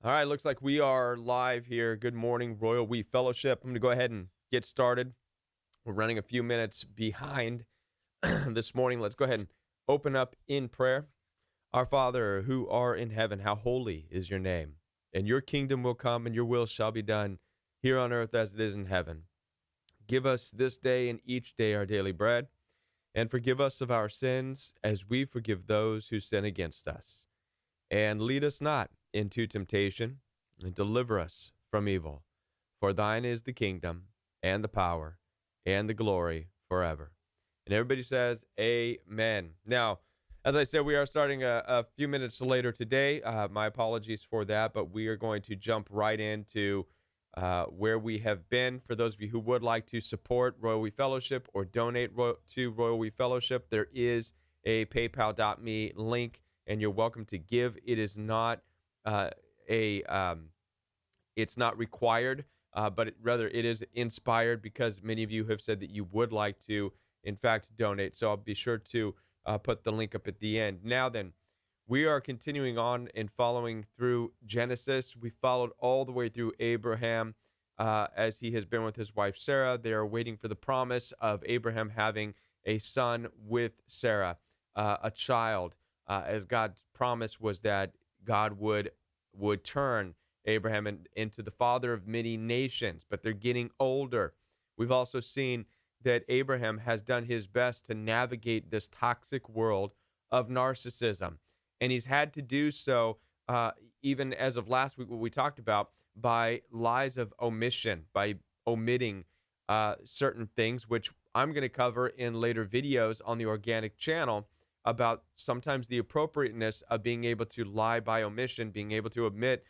All right, looks like we are live here. Good morning, Royal We Fellowship. I'm going to go ahead and get started. We're running a few minutes behind this morning. Let's go ahead and open up in prayer. Our Father, who art in heaven, how holy is your name. And your kingdom will come and your will shall be done here on earth as it is in heaven. Give us this day and each day our daily bread, and forgive us of our sins as we forgive those who sin against us. And lead us not into temptation, and deliver us from evil. For thine is the kingdom, and the power, and the glory forever. And everybody says, Amen. Now, as I said, we are starting a few minutes later today. My apologies for that, but we are going to jump right into where we have been. For those of you who would like to support Royal We Fellowship or donate to Royal We Fellowship, there is a paypal.me link, and you're welcome to give. It is not it's not required, but rather it is inspired because many of you have said that you would like to, in fact, donate. So I'll be sure to put the link up at the end. Now then, we are continuing on and following through Genesis. We followed all the way through Abraham as he has been with his wife Sarah. They are waiting for the promise of Abraham having a son with Sarah, a child, as God's promise was that God would turn Abraham into the father of many nations, but they're getting older. We've also seen that Abraham has done his best to navigate this toxic world of narcissism, and he's had to do so, even as of last week, what we talked about, by lies of omission, by omitting certain things, which I'm going to cover in later videos on the organic channel about sometimes the appropriateness of being able to lie by omission, being able to omit,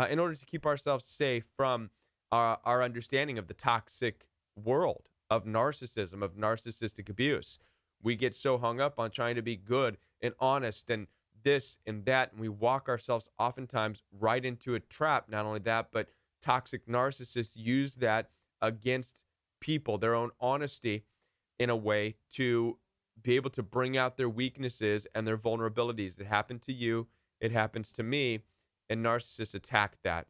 in order to keep ourselves safe from our understanding of the toxic world of narcissism, of narcissistic abuse. We get so hung up on trying to be good and honest and this and that, and we walk ourselves oftentimes right into a trap. Not only that, but toxic narcissists use that against people, their own honesty, in a way to be able to bring out their weaknesses and their vulnerabilities. It happened to you, it happens to me, and narcissists attack that.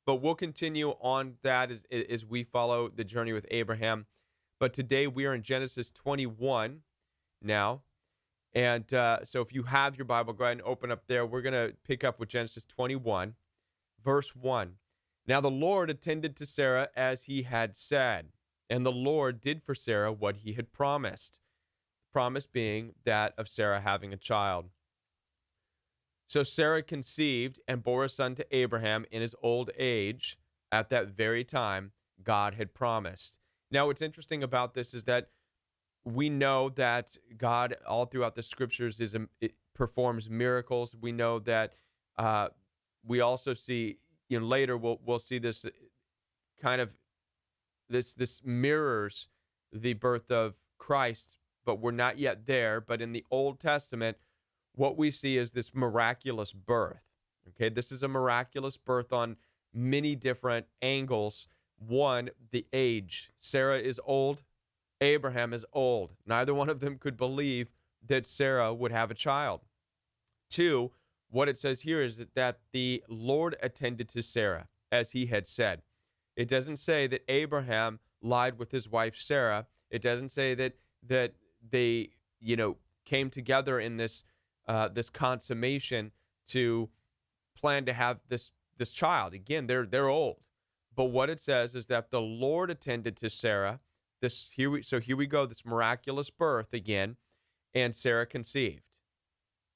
But we'll continue on that as we follow the journey with Abraham. But today we are in Genesis 21 now. And so if you have your Bible, go ahead and open up there. We're going to pick up with Genesis 21, verse 1. Now the Lord attended to Sarah as he had said, and the Lord did for Sarah what he had promised. Promise being that of Sarah having a child. So Sarah conceived and bore a son to Abraham in his old age at that very time God had promised. Now, what's interesting about this is that we know that God, all throughout the scriptures, it performs miracles. We know that we also see, later we'll see this kind of this mirrors the birth of Christ, but we're not yet there. But in the Old Testament, what we see is this miraculous birth. Okay, this is a miraculous birth on many different angles. One, the age. Sarah is old, Abraham is old. Neither one of them could believe that Sarah would have a child. Two, what it says here is that the Lord attended to Sarah as he had said. It doesn't say that Abraham lied with his wife Sarah. It doesn't say that they, came together in this consummation to plan to have this child. Again, they're old. But what it says is that the Lord attended to Sarah. Here we go, this miraculous birth again, and Sarah conceived.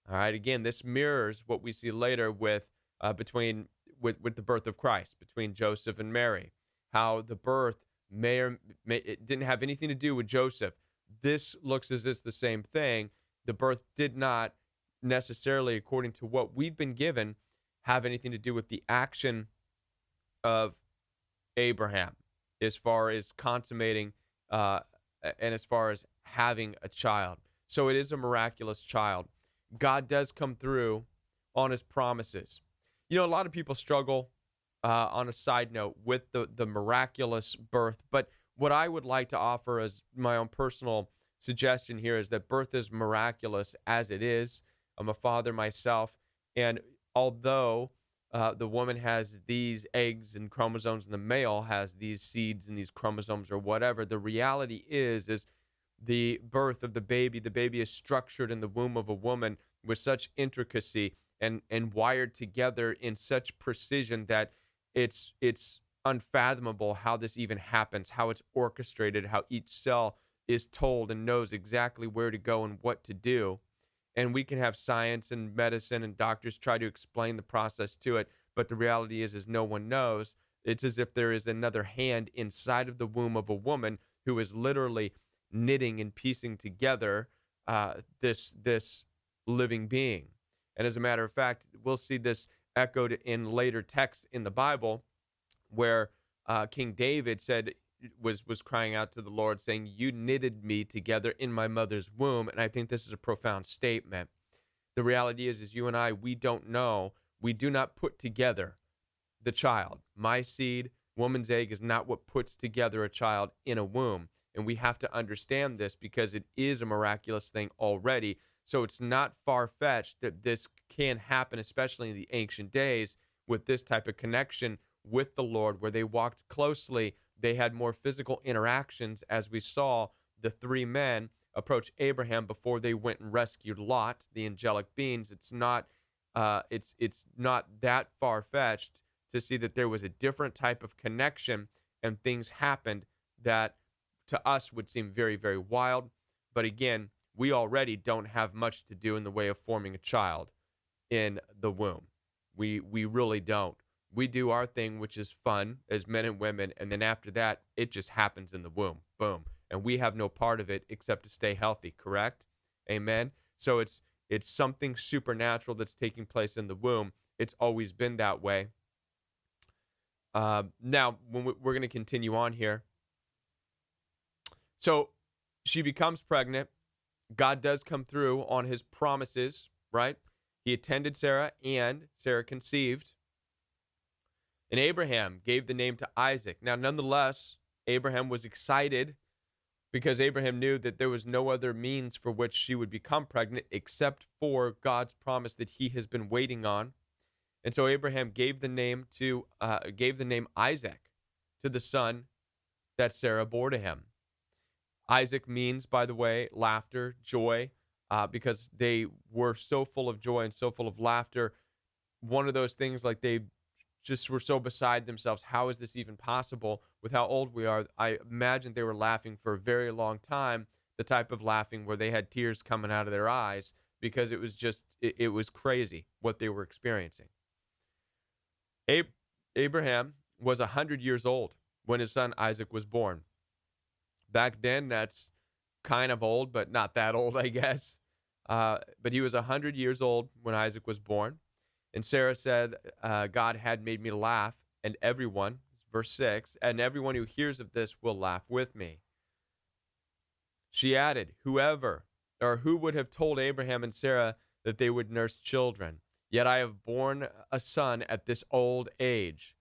All right, again, this mirrors what we see later with the birth of Christ, between Joseph and Mary. How the birth it didn't have anything to do with Joseph. This looks as it's the same thing. The birth did not necessarily, according to what we've been given, have anything to do with the action of Abraham as far as consummating and as far as having a child. So it is a miraculous child. God does come through on his promises. A lot of people struggle, on a side note, with the miraculous birth. But what I would like to offer as my own personal suggestion here is that birth is miraculous as it is. I'm a father myself. And although the woman has these eggs and chromosomes and the male has these seeds and these chromosomes or whatever. The reality is the birth of the baby is structured in the womb of a woman with such intricacy and wired together in such precision that it's unfathomable how this even happens, how it's orchestrated, how each cell is told and knows exactly where to go and what to do. And we can have science and medicine and doctors try to explain the process to it, but the reality is no one knows. It's as if there is another hand inside of the womb of a woman who is literally knitting and piecing together this living being. And as a matter of fact, we'll see this echoed in later texts in the Bible, where King David said was crying out to the Lord, saying, "You knitted me together in my mother's womb." And I think this is a profound statement. The reality is you and I, we don't know. We do not put together the child. My seed, woman's egg, is not what puts together a child in a womb. And we have to understand this because it is a miraculous thing already. So it's not far-fetched that this can happen, especially in the ancient days, with this type of connection with the Lord, where they walked closely. They had more physical interactions, as we saw the three men approach Abraham before they went and rescued Lot, the angelic beings. It's not that far-fetched to see that there was a different type of connection and things happened that to us would seem very, very wild. But again, we already don't have much to do in the way of forming a child in the womb. We really don't. We do our thing, which is fun as men and women, and then after that, it just happens in the womb. Boom. And we have no part of it except to stay healthy, correct? Amen. So it's something supernatural that's taking place in the womb. It's always been that way. Now, when we're going to continue on here. So she becomes pregnant. God does come through on his promises, right? He attended Sarah, and Sarah conceived. And Abraham gave the name to Isaac. Now, nonetheless, Abraham was excited because Abraham knew that there was no other means for which she would become pregnant except for God's promise that he has been waiting on. And so Abraham gave the name Isaac to the son that Sarah bore to him. Isaac means, by the way, laughter, joy, because they were so full of joy and so full of laughter. One of those things, like they just were so beside themselves. How is this even possible with how old we are? I imagine they were laughing for a very long time, the type of laughing where they had tears coming out of their eyes because it was just, it was crazy what they were experiencing. Abraham was 100 years old when his son Isaac was born. Back then, that's kind of old, but not that old, I guess. But he was 100 years old when Isaac was born. And Sarah said, God had made me laugh, and everyone, verse 6, and everyone who hears of this will laugh with me. She added, who would have told Abraham and Sarah that they would nurse children? Yet I have borne a son at this old age.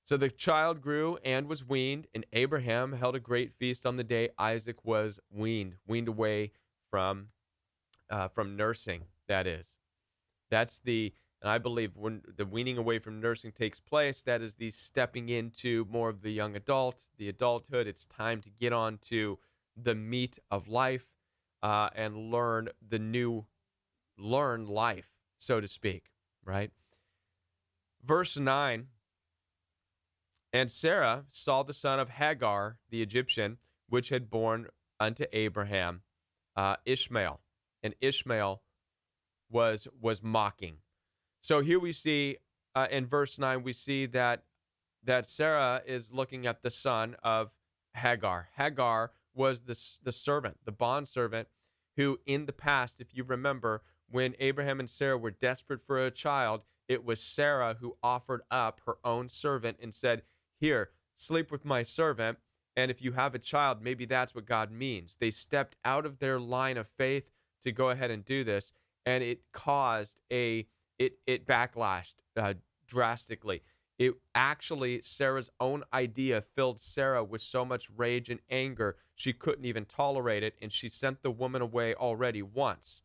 So the child grew and was weaned, and Abraham held a great feast on the day Isaac was weaned away from nursing, that is. That's and I believe when the weaning away from nursing takes place, that is the stepping into more of the young adult, the adulthood. It's time to get on to the meat of life and learn life, so to speak, right? Verse 9, and Sarah saw the son of Hagar, the Egyptian, which had borne unto Abraham Ishmael. And Ishmael was mocking. So here we see in verse 9, we see that Sarah is looking at the son of Hagar. Hagar was the servant, the bondservant, who in the past, if you remember, when Abraham and Sarah were desperate for a child, it was Sarah who offered up her own servant and said, here, sleep with my servant, and if you have a child, maybe that's what God means. They stepped out of their line of faith to go ahead and do this, and it caused it backlashed drastically. It actually, Sarah's own idea filled Sarah with so much rage and anger, she couldn't even tolerate it, and she sent the woman away already once.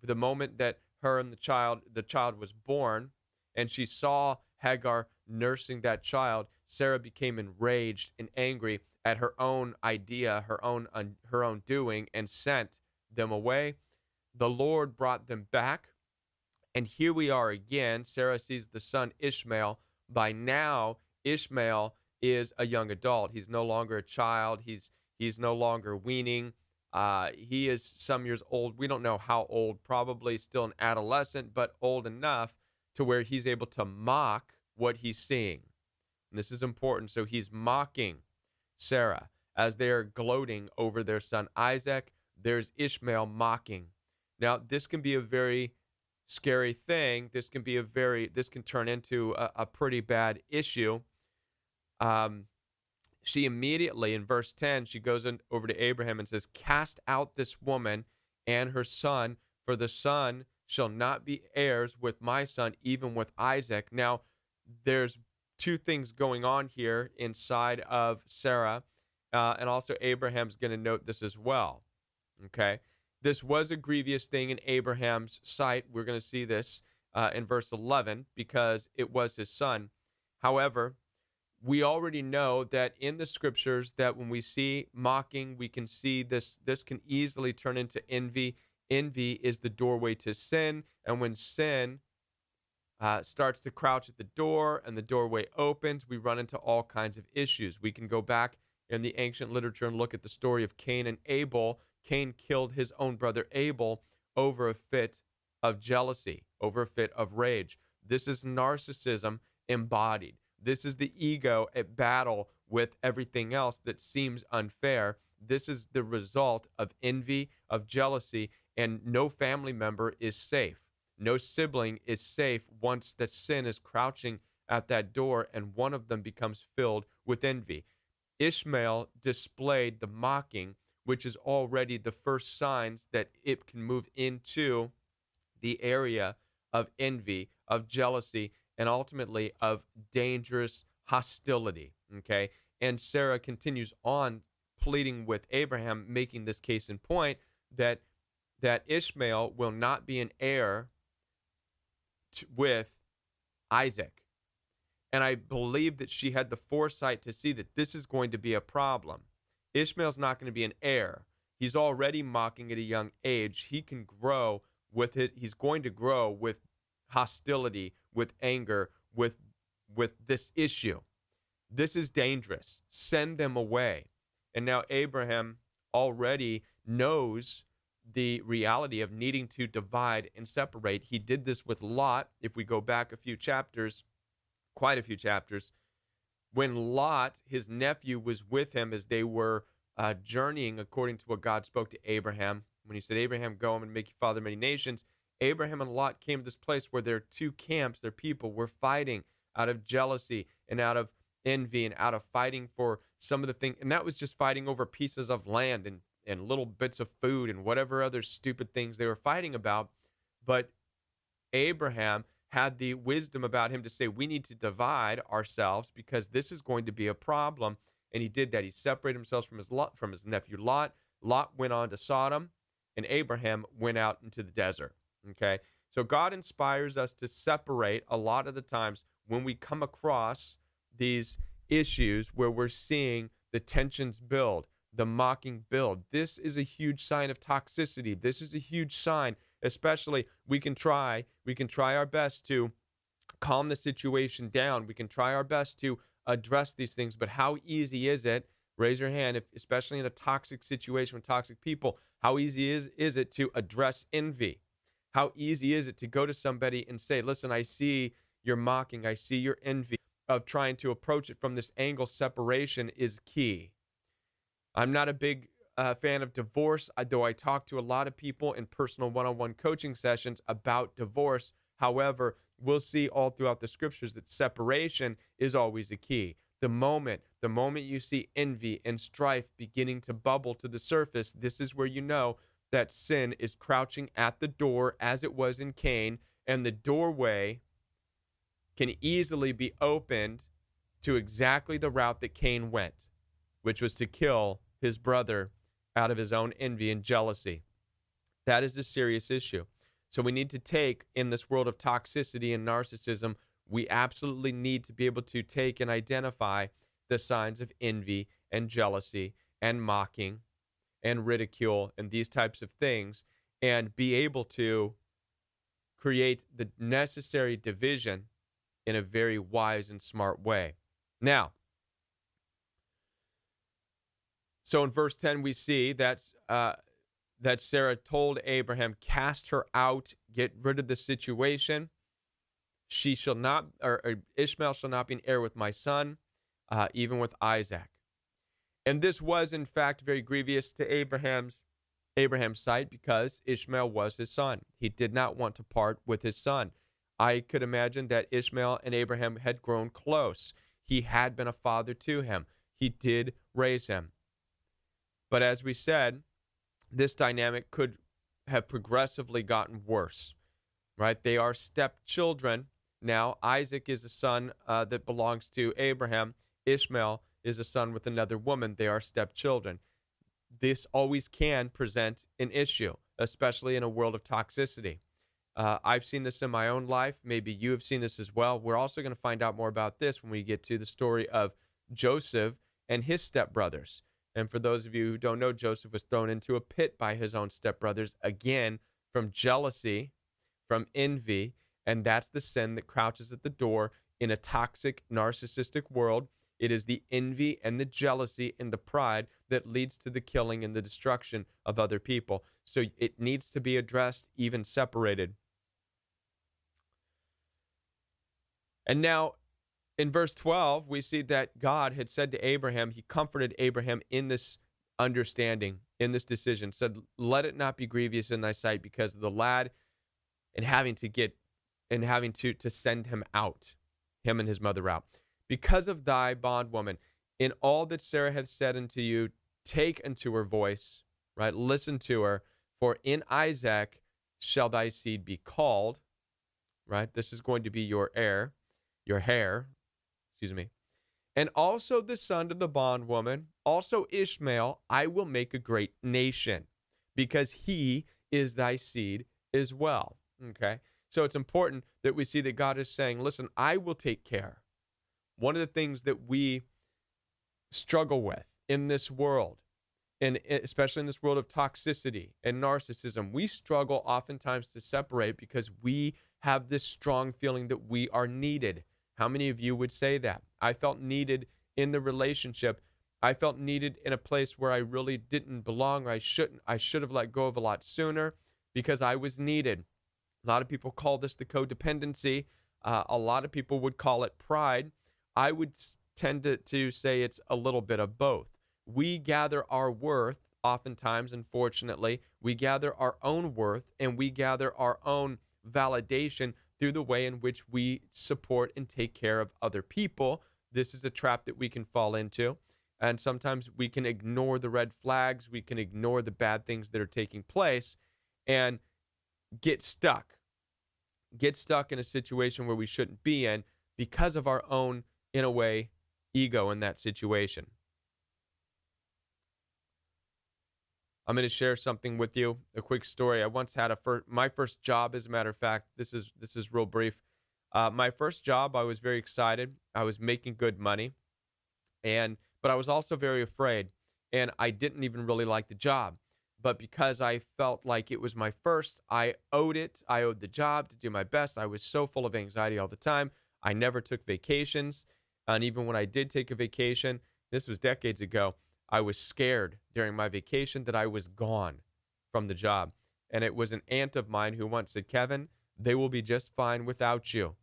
The moment that her and the child was born, and she saw Hagar nursing that child, Sarah became enraged and angry at her own idea, her own doing, and sent them away. The Lord brought them back, and here we are again. Sarah sees the son Ishmael. By now, Ishmael is a young adult. He's no longer a child. He's no longer weaning. He is some years old. We don't know how old, probably still an adolescent, but old enough to where he's able to mock what he's seeing. And this is important. So he's mocking Sarah as they're gloating over their son Isaac. There's Ishmael mocking. Now, this can be a very scary thing. This can turn into a pretty bad issue. She immediately, in verse 10, she goes over to Abraham and says, "Cast out this woman and her son, for the son shall not be heirs with my son, even with Isaac." Now, there's two things going on here inside of Sarah, and also Abraham's going to note this as well. Okay, this was a grievous thing in Abraham's sight. We're going to see this in verse 11 because it was his son. However, we already know that in the scriptures that when we see mocking, we can see this can easily turn into envy. Envy is the doorway to sin, and when sin starts to crouch at the door and the doorway opens, we run into all kinds of issues. We can go back in the ancient literature and look at the story of Cain and Abel. Cain killed his own brother Abel over a fit of jealousy, over a fit of rage. This is narcissism embodied. This is the ego at battle with everything else that seems unfair. This is the result of envy, of jealousy, and no family member is safe. No sibling is safe once the sin is crouching at that door and one of them becomes filled with envy. Ishmael displayed the mocking, which is already the first signs that it can move into the area of envy, of jealousy, and ultimately of dangerous hostility. Okay. And Sarah continues on pleading with Abraham, making this case in point that Ishmael will not be an heir with Isaac. And I believe that she had the foresight to see that this is going to be a problem. Ishmael's not going to be an heir. He's already mocking at a young age. He can grow with it. He's going to grow with hostility, with anger, with this issue. This is dangerous. Send them away. And now Abraham already knows the reality of needing to divide and separate. He did this with Lot. If we go back a few chapters, quite a few chapters, when Lot, his nephew, was with him as they were journeying according to what God spoke to Abraham. When he said, "Abraham, go, I'm going to make you father of many nations," Abraham and Lot came to this place where their two camps, their people, were fighting out of jealousy and out of envy and out of fighting for some of the things. And that was just fighting over pieces of land and little bits of food and whatever other stupid things they were fighting about. But Abraham had the wisdom about him to say, we need to divide ourselves because this is going to be a problem. And he did that. He separated himself from his nephew Lot. Lot went on to Sodom, and Abraham went out into the desert. Okay, so God inspires us to separate a lot of the times when we come across these issues where we're seeing the tensions build, the mocking build. This is a huge sign of toxicity. This is a huge sign, especially we can try our best to calm the situation down. We can try our best to address these things, but how easy is it? Raise your hand, especially in a toxic situation with toxic people, how easy is it to address envy? How easy is it to go to somebody and say, listen, I see your mocking, I see your envy. Of trying to approach it from this angle, separation is key. I'm not a big fan of divorce, though I talk to a lot of people in personal one-on-one coaching sessions about divorce. However, we'll see all throughout the scriptures that separation is always a key. The moment you see envy and strife beginning to bubble to the surface, this is where you know that sin is crouching at the door as it was in Cain, and the doorway can easily be opened to exactly the route that Cain went, which was to kill his brother out of his own envy and jealousy. That is a serious issue. So we need to take, in this world of toxicity and narcissism, we absolutely need to be able to take and identify the signs of envy and jealousy and mocking and ridicule and these types of things, and be able to create the necessary division in a very wise and smart way. Now, so in verse 10, we see that Sarah told Abraham, cast her out, get rid of the situation. She shall not, or Ishmael shall not be an heir with my son, even with Isaac. And this was, in fact, very grievous to Abraham's sight, because Ishmael was his son. He did not want to part with his son. I could imagine that Ishmael and Abraham had grown close. He had been a father to him. He did raise him. But as we said, this dynamic could have progressively gotten worse, right? They are stepchildren. Now, Isaac is a son that belongs to Abraham. Ishmael is a son with another woman. They are stepchildren. This always can present an issue, especially in a world of toxicity. I've seen this in my own life. Maybe you have seen this as well. We're also going to find out more about this when we get to the story of Joseph and his stepbrothers. And for those of you who don't know, Joseph was thrown into a pit by his own stepbrothers, again, from jealousy, from envy, and that's the sin that crouches at the door in a toxic, narcissistic world. It is the envy and the jealousy and the pride that leads to the killing and the destruction of other people. So it needs to be addressed, even separated. And now, in verse 12, we see that God had said to Abraham, he comforted Abraham in this understanding, in this decision, said, let it not be grievous in thy sight because of the lad, and having to send him out, him and his mother out. Because of thy bondwoman, in all that Sarah hath said unto you, take unto her voice, right? Listen to her, for in Isaac shall thy seed be called, right? This is going to be your heir, and also the son of the bondwoman, also Ishmael, I will make a great nation, because he is thy seed as well. Okay? So it's important that we see that God is saying, listen, I will take care. One of the things that we struggle with in this world, and especially in this world of toxicity and narcissism, we struggle oftentimes to separate because we have this strong feeling that we are needed. How many of you would say that? I felt needed in the relationship. I felt needed in a place where I really didn't belong, or I should have let go of a lot sooner because I was needed. A lot of people call this the codependency. A lot of people would call it pride. I would tend to say it's a little bit of both. We gather our worth, oftentimes, unfortunately, we gather our own worth and we gather our own validation through the way in which we support and take care of other people. This is a trap that we can fall into. And sometimes we can ignore the red flags. We can ignore the bad things that are taking place and get stuck in a situation where we shouldn't be in because of our own, in a way, ego in that situation. I'm going to share something with you, a quick story. I once had my first job, as a matter of fact. This is real brief. My first job, I was very excited. I was making good money, but I was also very afraid, and I didn't even really like the job. But because I felt like it was my first, I owed the job to do my best. I was so full of anxiety all the time. I never took vacations, and even when I did take a vacation, this was decades ago, I was scared during my vacation that I was gone from the job. And it was an aunt of mine who once said, Kevin, they will be just fine without you.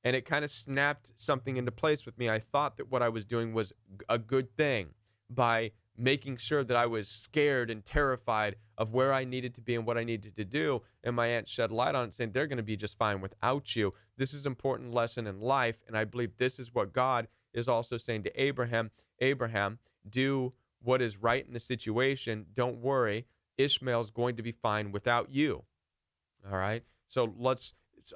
And it kind of snapped something into place with me. I thought that what I was doing was a good thing by making sure that I was scared and terrified of where I needed to be and what I needed to do. And my aunt shed light on it, saying they're going to be just fine without you. This is an important lesson in life. And I believe this is what God is also saying to Abraham. Abraham, do what is right in the situation. Don't worry. Ishmael's going to be fine without you. All right. So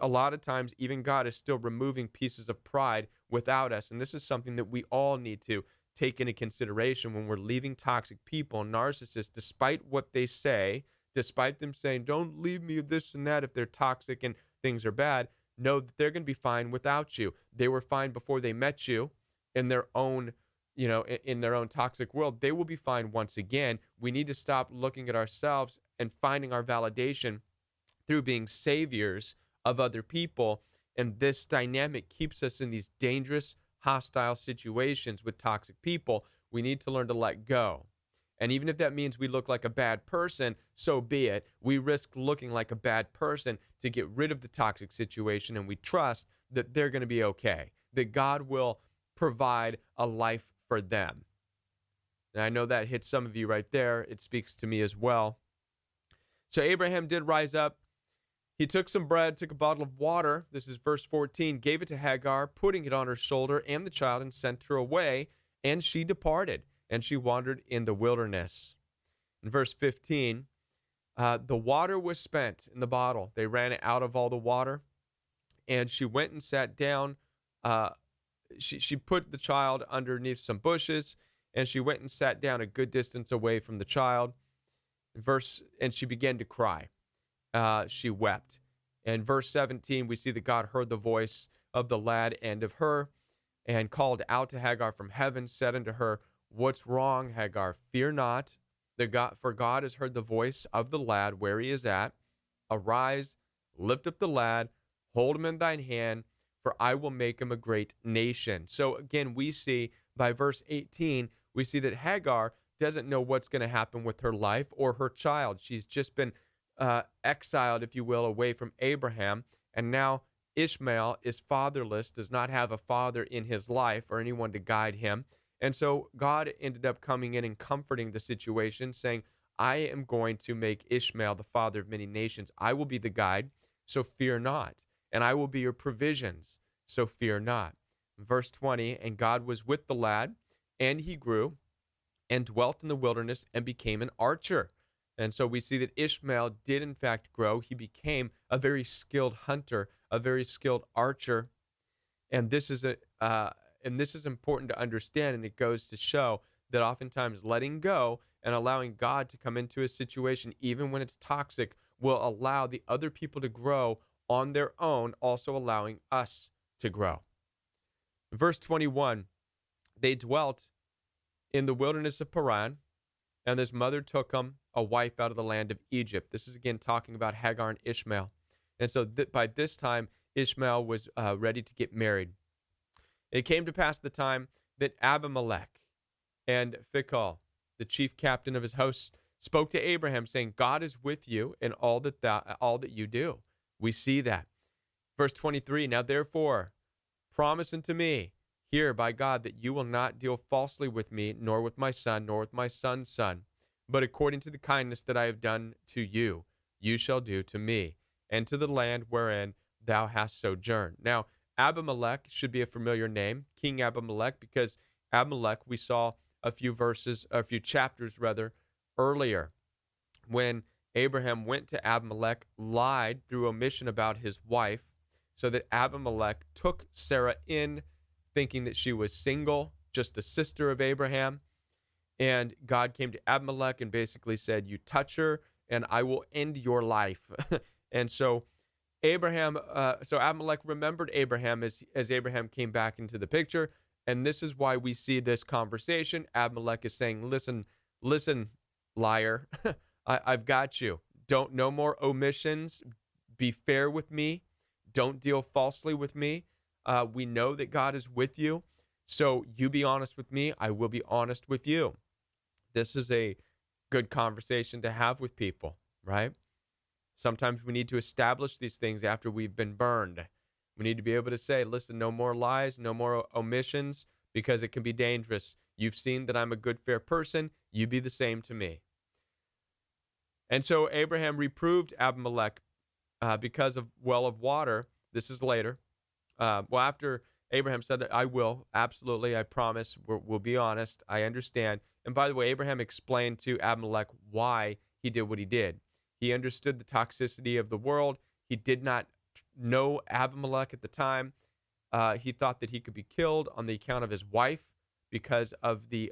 a lot of times, even God is still removing pieces of pride without us. And this is something that we all need to take into consideration when we're leaving toxic people, narcissists, despite what they say, despite them saying, don't leave me this and that if they're toxic and things are bad, know that they're going to be fine without you. They were fine before they met you in their own, in their own toxic world. They will be fine once again. We need to stop looking at ourselves and finding our validation through being saviors of other people. And this dynamic keeps us in these dangerous, hostile situations with toxic people. We need to learn to let go. And even if that means we look like a bad person, so be it. We risk looking like a bad person to get rid of the toxic situation, and we trust that they're going to be okay, that God will provide a life for them. And I know that hits some of you right there. It speaks to me as well. So Abraham did rise up. He took some bread, took a bottle of water. This is verse 14, gave it to Hagar, putting it on her shoulder and the child, and sent her away. And she departed, and she wandered in the wilderness. In verse 15, the water was spent in the bottle. They ran out of all the water, and she went and sat down. She put the child underneath some bushes, and she went and sat down a good distance away from the child. And she began to cry. She wept. In verse 17, we see that God heard the voice of the lad and of her, and called out to Hagar from heaven, said unto her, what's wrong, Hagar? Fear not, for God has heard the voice of the lad where he is at. Arise, lift up the lad, hold him in thine hand, for I will make him a great nation. So again, we see by verse 18, we see that Hagar doesn't know what's going to happen with her life or her child. She's just been exiled, if you will, away from Abraham, and now Ishmael is fatherless, does not have a father in his life or anyone to guide him. And so God ended up coming in and comforting the situation, saying, I am going to make Ishmael the father of many nations. I will be the guide, so fear not. And I will be your provisions, so fear not. Verse 20, and God was with the lad, and he grew and dwelt in the wilderness and became an archer. And so we see that Ishmael did in fact grow. He became a very skilled hunter, a very skilled archer. And this is important to understand, and it goes to show that oftentimes letting go and allowing God to come into a situation, even when it's toxic, will allow the other people to grow on their own, also allowing us to grow. Verse 21, they dwelt in the wilderness of Paran, and his mother took him a wife out of the land of Egypt. This is again talking about Hagar and Ishmael. And so by this time, Ishmael was ready to get married. It came to pass the time that Abimelech and Phicol, the chief captain of his hosts, spoke to Abraham, saying, God is with you in all that you do. We see that. Verse 23, now therefore, promise unto me, here by God, that you will not deal falsely with me, nor with my son, nor with my son's son, but according to the kindness that I have done to you, you shall do to me, and to the land wherein thou hast sojourned. Now, Abimelech should be a familiar name, King Abimelech, because Abimelech, we saw a few chapters earlier, when Abraham went to Abimelech, lied through omission about his wife, so that Abimelech took Sarah in, thinking that she was single, just a sister of Abraham. And God came to Abimelech and basically said, you touch her and I will end your life. And so Abimelech remembered Abraham as Abraham came back into the picture. And this is why we see this conversation. Abimelech is saying, listen, liar, I've got you. No more omissions. Be fair with me. Don't deal falsely with me. We know that God is with you. So you be honest with me. I will be honest with you. This is a good conversation to have with people, right? Sometimes we need to establish these things after we've been burned. We need to be able to say, listen, no more lies, no more omissions, because it can be dangerous. You've seen that I'm a good, fair person. You be the same to me. And so Abraham reproved Abimelech because of well of water. This is later. After Abraham said, I will, absolutely, I promise, we'll be honest, I understand. And by the way, Abraham explained to Abimelech why he did what he did. He understood the toxicity of the world. He did not know Abimelech at the time. He thought that he could be killed on the account of his wife because of the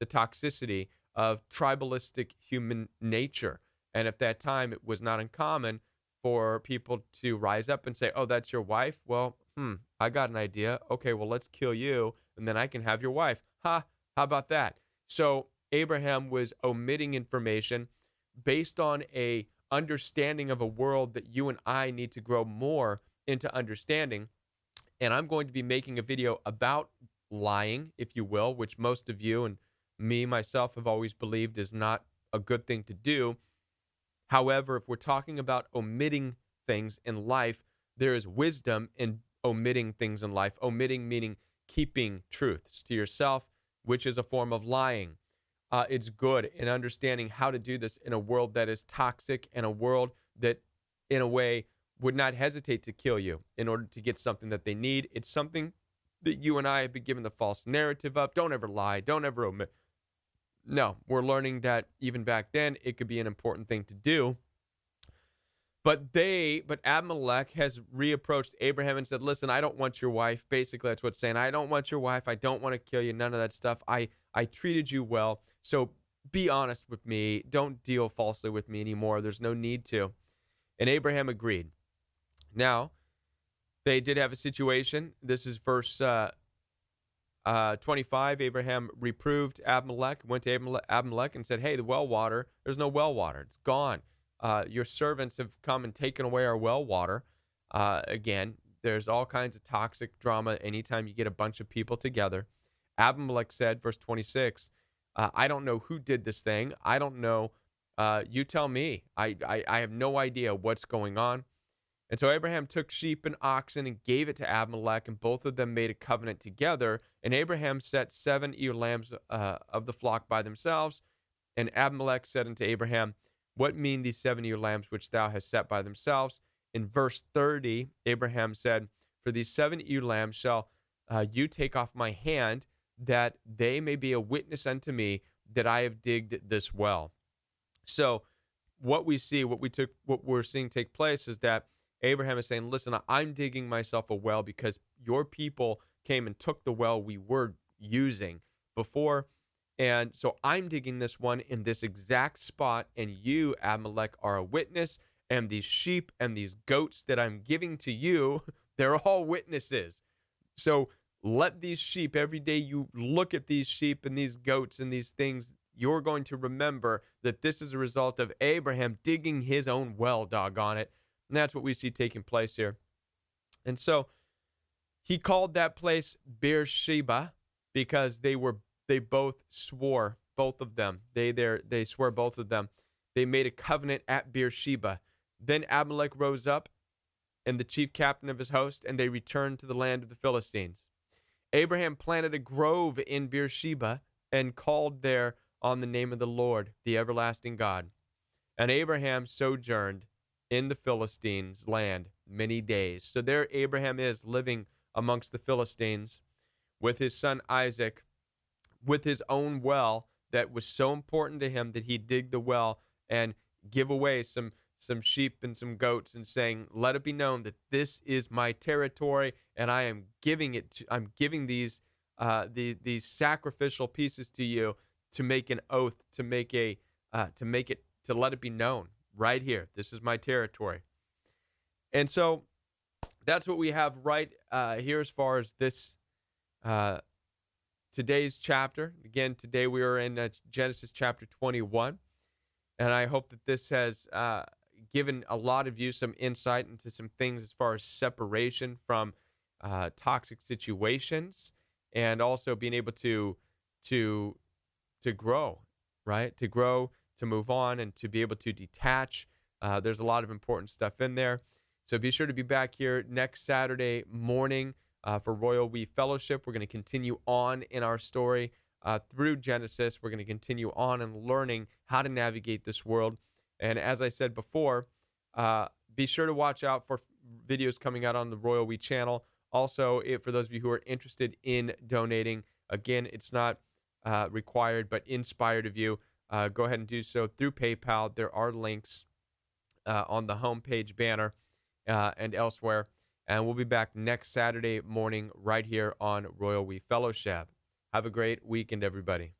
toxicity of tribalistic human nature. And at that time, it was not uncommon for people to rise up and say, "Oh, that's your wife? Well, I got an idea. Okay, well, let's kill you, and then I can have your wife." Ha, how about that? So Abraham was omitting information based on a understanding of a world that you and I need to grow more into understanding. And I'm going to be making a video about lying, if you will, which most of you and me, myself, have always believed is not a good thing to do. However, if we're talking about omitting things in life, there is wisdom in omitting things in life. Omitting meaning keeping truths to yourself, which is a form of lying. It's good in understanding how to do this in a world that is toxic and a world that, in a way, would not hesitate to kill you in order to get something that they need. It's something that you and I have been given the false narrative of. Don't ever lie. Don't ever omit. No, we're learning that even back then, it could be an important thing to do. But Abimelech has reapproached Abraham and said, "Listen, I don't want your wife." Basically, that's what's saying. "I don't want your wife. I don't want to kill you. None of that stuff. I treated you well. So be honest with me. Don't deal falsely with me anymore. There's no need to." And Abraham agreed. Now, they did have a situation. This is verse 25. Abraham reproved Abimelech, went to Abimelech and said, "Hey, the well water, there's no well water. It's gone. Your servants have come and taken away our well water." Again, there's all kinds of toxic drama anytime you get a bunch of people together. Abimelech said, verse 26, "I don't know who did this thing. I don't know. You tell me. I have no idea what's going on." And so Abraham took sheep and oxen and gave it to Abimelech, and both of them made a covenant together. And Abraham set 7 ewe lambs of the flock by themselves. And Abimelech said unto Abraham, "What mean these 7 ewe lambs which thou hast set by themselves?" In verse 30, Abraham said, "For these 7 ewe lambs shall you take off my hand, that they may be a witness unto me that I have digged this well." So what we're seeing take place is that Abraham is saying, "Listen, I'm digging myself a well because your people came and took the well we were using before. And so I'm digging this one in this exact spot. And you, Abimelech, are a witness. And these sheep and these goats that I'm giving to you, they're all witnesses. So let these sheep, every day you look at these sheep and these goats and these things, you're going to remember that this is a result of Abraham digging his own well, doggone it." And that's what we see taking place here. And so he called that place Beersheba because they both swore, both of them. They swore, both of them. They made a covenant at Beersheba. Then Abimelech rose up and the chief captain of his host, and they returned to the land of the Philistines. Abraham planted a grove in Beersheba and called there on the name of the Lord, the everlasting God. And Abraham sojourned in the Philistines' land many days. So there Abraham is living amongst the Philistines with his son Isaac, with his own well that was so important to him that he dig the well and give away some sheep and some goats and saying, "Let it be known that this is my territory and I am giving I'm giving these sacrificial pieces to you to make an oath, to let it be known right here. This is my territory." And so that's what we have right here as far as this today's chapter. Again, today we are in Genesis chapter 21. And I hope that this has given a lot of you some insight into some things as far as separation from toxic situations, and also being able to grow, right? To grow, to move on, and to be able to detach. There's a lot of important stuff in there. So be sure to be back here next Saturday morning for Royal We Fellowship. We're going to continue on in our story through Genesis. We're going to continue on and learning how to navigate this world. And as I said before, be sure to watch out for videos coming out on the Royal We channel. Also, for those of you who are interested in donating, again, it's not required but inspired of you. Go ahead and do so through PayPal. There are links on the homepage banner and elsewhere. And we'll be back next Saturday morning right here on Royal We Fellowship. Have a great weekend, everybody.